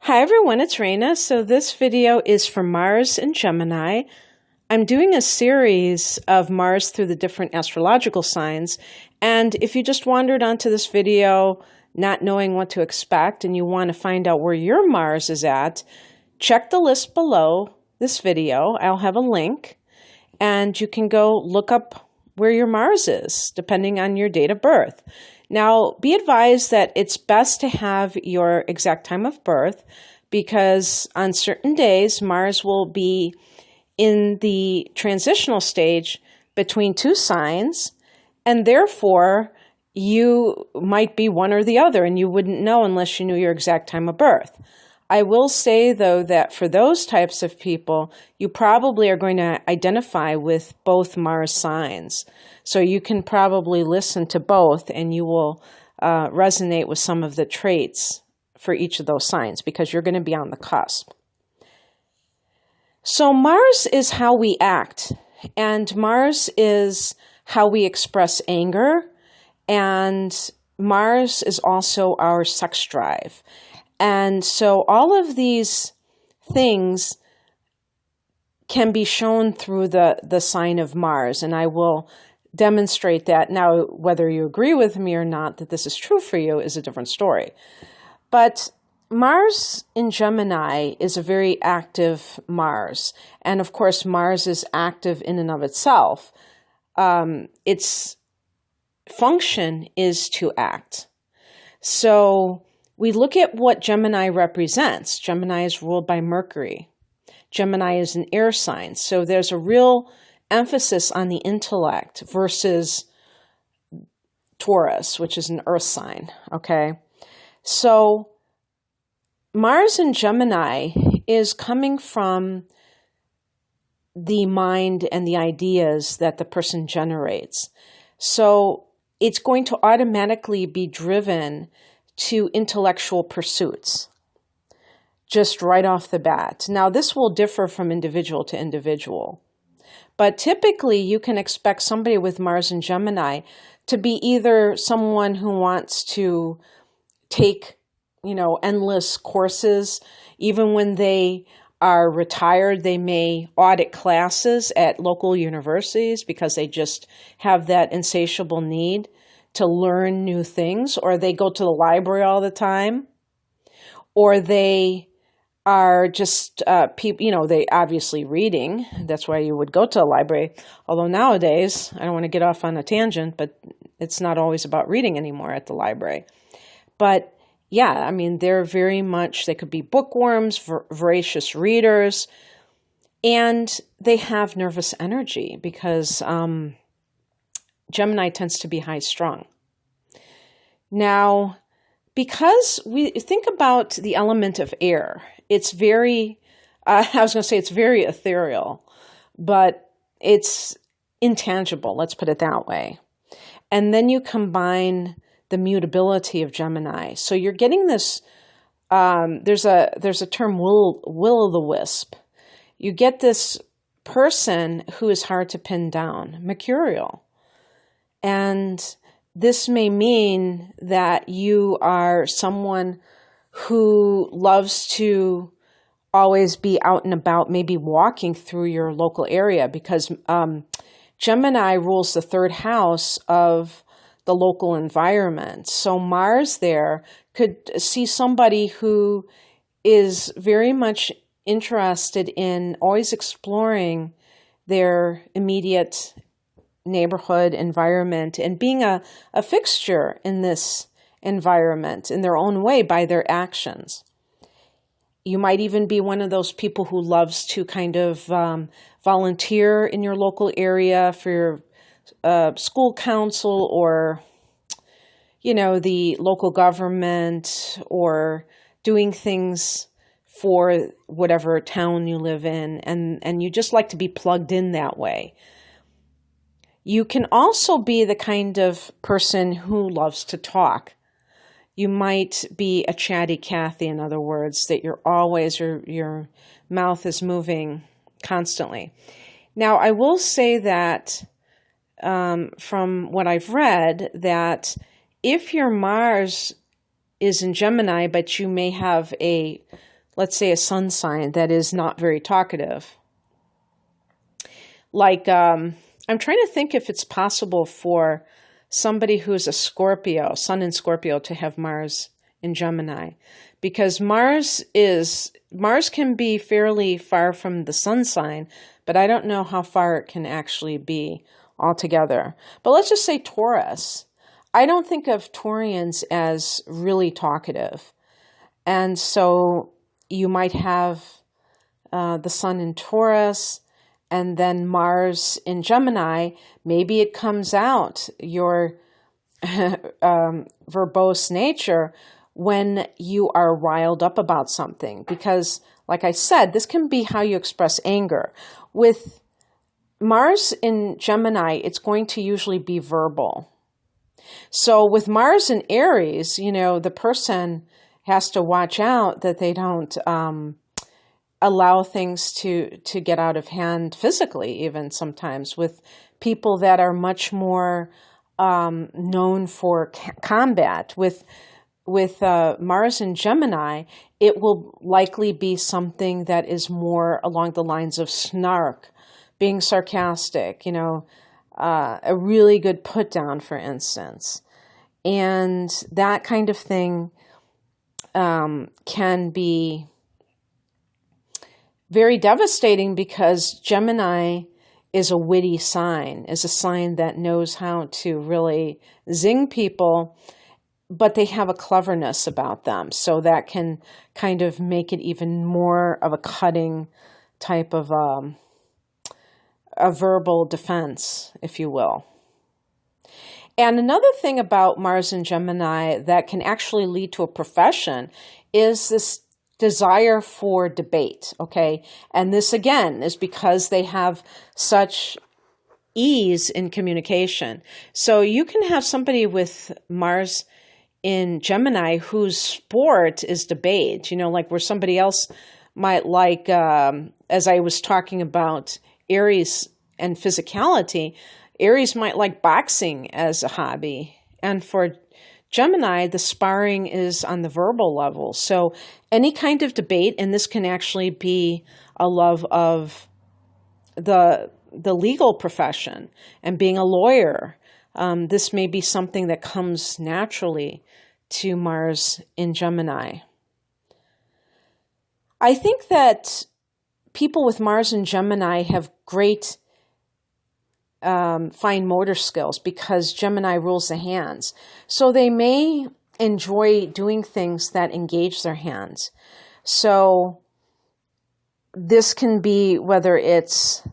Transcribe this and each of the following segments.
Hi everyone, it's Raina. So this video is for Mars and Gemini. I'm doing a series of Mars through the different astrological signs. And if you just wandered onto this video not knowing what to expect and you want to find out where your Mars is at, check the list below this video. I'll have a link and you can go look up where your Mars is depending on your date of birth. Now, be advised that it's best to have your exact time of birth because on certain days, Mars will be in the transitional stage between two signs, and therefore you might be one or the other, and you wouldn't know unless you knew your exact time of birth. I will say, though, that for those types of people, you probably are going to identify with both Mars signs. So you can probably listen to both and you will resonate with some of the traits for each of those signs because you're going to be on the cusp. So Mars is how we act, and Mars is how we express anger, and Mars is also our sex drive. And so all of these things can be shown through the sign of Mars, and I will demonstrate that. Now, whether you agree with me or not that this is true for you is a different story. But Mars in Gemini is a very active Mars. And of course, Mars is active in and of itself. Its function is to act. So we look at what Gemini represents. Gemini is ruled by Mercury. Gemini is an air sign. So there's a real emphasis on the intellect versus Taurus, which is an earth sign. Okay. So Mars in Gemini is coming from the mind and the ideas that the person generates. So it's going to automatically be driven to intellectual pursuits, just right off the bat. Now, this will differ from individual to individual, but typically you can expect somebody with Mars and Gemini to be either someone who wants to take, endless courses. Even when they are retired, they may audit classes at local universities because they just have that insatiable need to learn new things, or they go to the library all the time, or they are just people, they obviously reading. That's why you would go to a library. Although nowadays, I don't want to get off on a tangent, but it's not always about reading anymore at the library. But yeah, they're very much, they could be bookworms, voracious readers, and they have nervous energy because Gemini tends to be high-strung. Now, because we think about the element of air, it's very, it's very ethereal, but it's intangible, let's put it that way. And then you combine the mutability of Gemini. So you're getting this, there's a term, will-o'-the-wisp. You get this person who is hard to pin down, mercurial. And this may mean that you are someone who loves to always be out and about, maybe walking through your local area, because Gemini rules the third house of the local environment. So Mars there could see somebody who is very much interested in always exploring their immediate neighborhood environment and being a fixture in this environment in their own way by their actions. You might even be one of those people who loves to kind of volunteer in your local area for your school council or, the local government, or doing things for whatever town you live in, and you just like to be plugged in that way. You can also be the kind of person who loves to talk. You might be a chatty Cathy, in other words, that you're always, your mouth is moving constantly. Now, I will say that from what I've read, that if your Mars is in Gemini, but you may have a let's say, a sun sign that is not very talkative. Like, I'm trying to think if it's possible for somebody who's a Scorpio, Sun in Scorpio, to have Mars in Gemini, because Mars can be fairly far from the sun sign, but I don't know how far it can actually be altogether. But let's just say Taurus. I don't think of Taurians as really talkative. And so you might have the sun in Taurus and then Mars in Gemini. Maybe it comes out your verbose nature when you are riled up about something. Because, like I said, this can be how you express anger. With Mars in Gemini, it's going to usually be verbal. So with Mars in Aries, the person has to watch out that they don't allow things to get out of hand physically, even sometimes with people that are much more known for combat. With Mars in Gemini, it will likely be something that is more along the lines of snark, being sarcastic, a really good put down, for instance. And that kind of thing can be very devastating, because Gemini is a witty sign, is a sign that knows how to really zing people, but they have a cleverness about them. So that can kind of make it even more of a cutting type of a verbal defense, if you will. And another thing about Mars in Gemini that can actually lead to a profession is this desire for debate, okay? And this, again, is because they have such ease in communication. So you can have somebody with Mars in Gemini whose sport is debate, like where somebody else might like, as I was talking about Aries and physicality, Aries might like boxing as a hobby. And for Gemini, the sparring is on the verbal level. So any kind of debate, and this can actually be a love of the legal profession and being a lawyer. This may be something that comes naturally to Mars in Gemini. I think that people with Mars in Gemini have great fine motor skills because Gemini rules the hands. So they may enjoy doing things that engage their hands. So this can be whether it's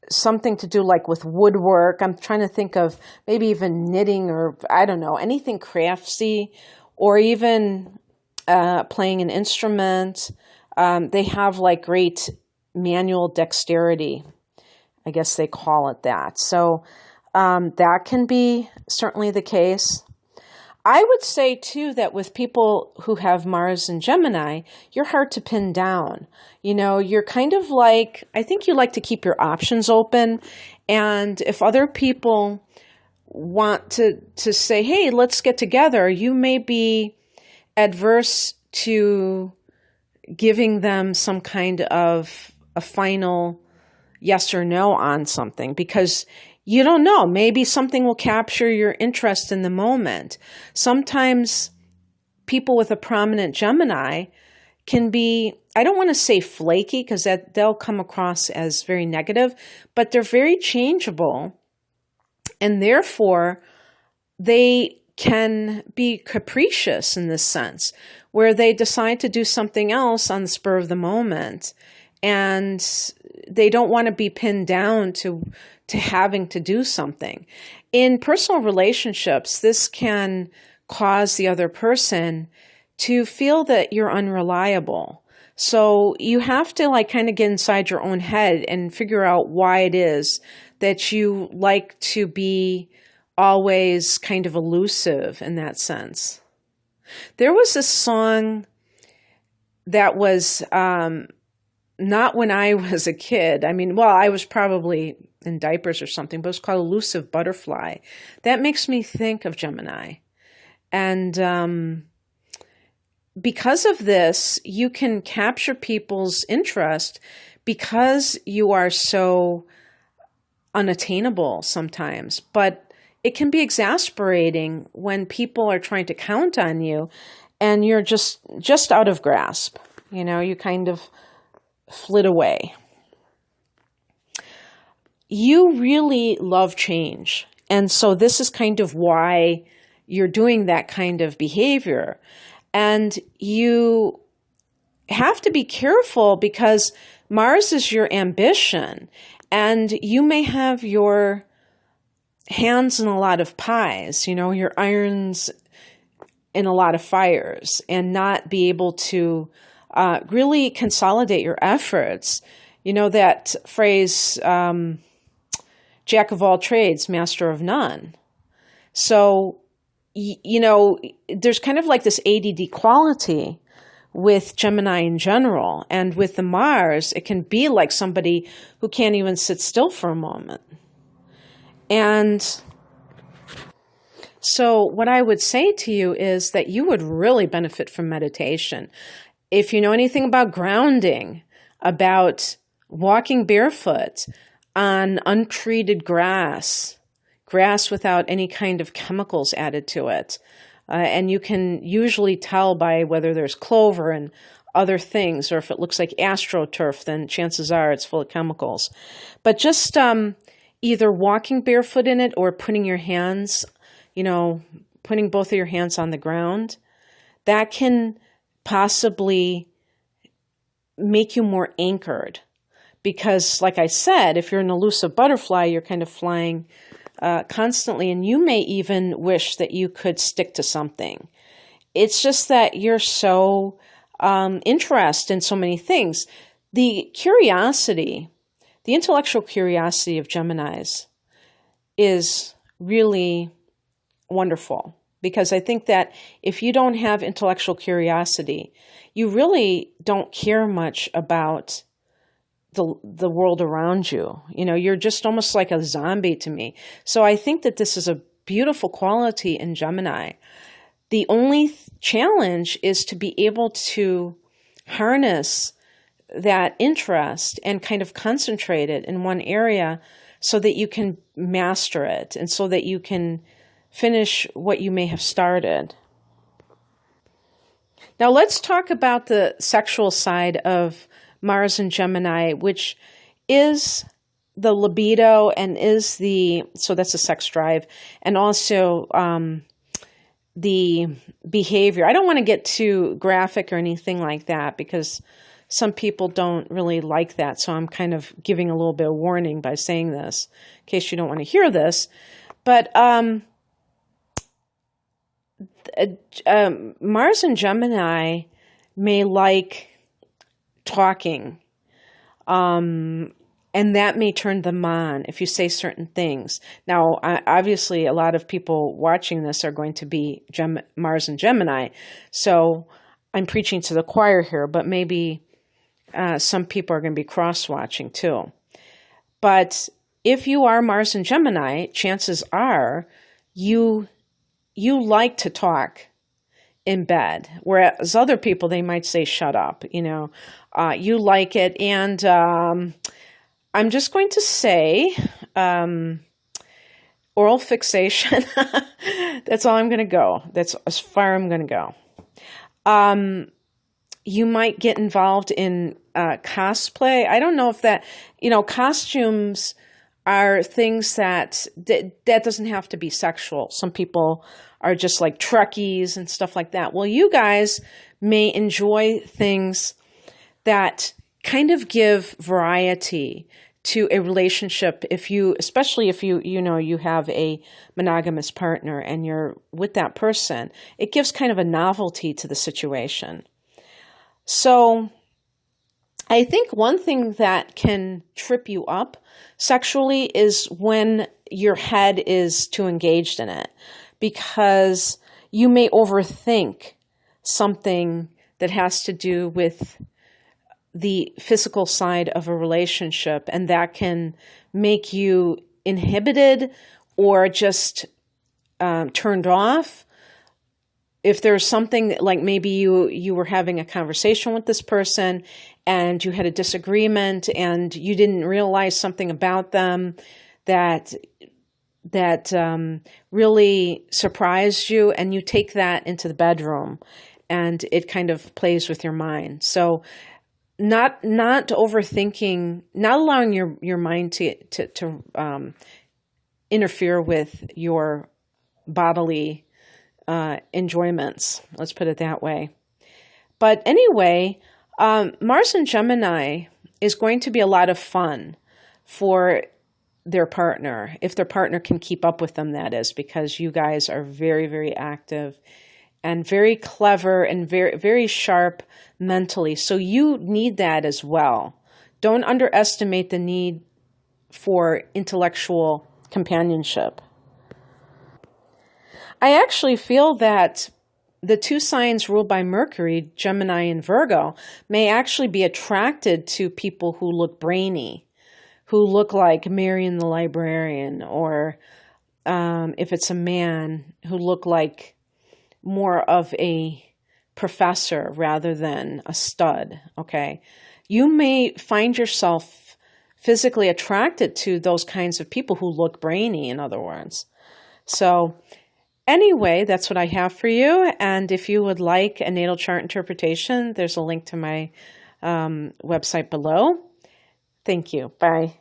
something to do like with woodwork. I'm trying to think of maybe even knitting or I don't know, anything craftsy, or even playing an instrument. They have like great manual dexterity. I guess they call it that. So that can be certainly the case. I would say, too, that with people who have Mars and Gemini, you're hard to pin down. You're kind of like, I think you like to keep your options open. And if other people want to say, hey, let's get together, you may be adverse to giving them some kind of a final yes or no on something, because you don't know. Maybe something will capture your interest in the moment. Sometimes people with a prominent Gemini can be, I don't want to say flaky because they'll come across as very negative, but they're very changeable. And therefore, they can be capricious in this sense, where they decide to do something else on the spur of the moment. And they don't want to be pinned down to having to do something. In personal relationships, this can cause the other person to feel that you're unreliable. So you have to like kind of get inside your own head and figure out why it is that you like to be always kind of elusive in that sense. There was a song that was not when I was a kid. I mean, well, I was probably in diapers or something, but it was called Elusive Butterfly. That makes me think of Gemini. And because of this, you can capture people's interest because you are so unattainable sometimes. But it can be exasperating when people are trying to count on you and you're just out of grasp. You kind of flit away. You really love change. And so this is kind of why you're doing that kind of behavior. And you have to be careful because Mars is your ambition. And you may have your hands in a lot of pies, your irons in a lot of fires, and not be able to really consolidate your efforts. That phrase, jack of all trades, master of none. So, there's kind of like this ADD quality with Gemini in general. And with the Mars, it can be like somebody who can't even sit still for a moment. And so what I would say to you is that you would really benefit from meditation. If you know anything about grounding, about walking barefoot on untreated grass without any kind of chemicals added to it. And you can usually tell by whether there's clover and other things, or if it looks like astroturf, then chances are it's full of chemicals. But just either walking barefoot in it or putting your hands, putting both of your hands on the ground, that can possibly make you more anchored. Because, like I said, if you're an elusive butterfly, you're kind of flying constantly, and you may even wish that you could stick to something. It's just that you're so interested in so many things. The curiosity, the intellectual curiosity of Geminis is really wonderful, because I think that if you don't have intellectual curiosity, you really don't care much about the world around you. You're just almost like a zombie to me. So I think that this is a beautiful quality in Gemini. The only challenge is to be able to harness that interest and kind of concentrate it in one area so that you can master it and so that you can finish what you may have started. Now let's talk about the sexual side of Mars and Gemini, which is the libido and so that's the sex drive, and also the behavior. I don't want to get too graphic or anything like that because some people don't really like that. So I'm kind of giving a little bit of warning by saying this in case you don't want to hear this. But Mars and Gemini may like talking, and that may turn them on if you say certain things. Now, obviously, a lot of people watching this are going to be Mars and Gemini, so I'm preaching to the choir here, but maybe some people are going to be cross-watching too. But if you are Mars and Gemini, chances are you like to talk in bed, whereas other people, they might say, shut up, you like it. And I'm just going to say oral fixation. That's all I'm going to go. That's as far I'm going to go. You might get involved in cosplay. I don't know if that, costumes are things that doesn't have to be sexual. Some people are just like Trekkies and stuff like that. Well, you guys may enjoy things that kind of give variety to a relationship. Especially if you have a monogamous partner and you're with that person, it gives kind of a novelty to the situation. So I think one thing that can trip you up sexually is when your head is too engaged in it, because you may overthink something that has to do with the physical side of a relationship, and that can make you inhibited or just turned off. if there's something like maybe you were having a conversation with this person and you had a disagreement and you didn't realize something about them that really surprised you, and you take that into the bedroom and it kind of plays with your mind. So not overthinking, not allowing your mind to interfere with your bodily enjoyments. Let's put it that way. But anyway, Mars in Gemini is going to be a lot of fun for their partner, if their partner can keep up with them, that is, because you guys are very, very active and very clever and very, very sharp mentally. So you need that as well. Don't underestimate the need for intellectual companionship. I actually feel that the two signs ruled by Mercury, Gemini and Virgo, may actually be attracted to people who look brainy, who look like Marion the librarian, or if it's a man, who look like more of a professor rather than a stud, okay? You may find yourself physically attracted to those kinds of people who look brainy, in other words. So anyway, that's what I have for you. And if you would like a natal chart interpretation, there's a link to my website below. Thank you. Bye.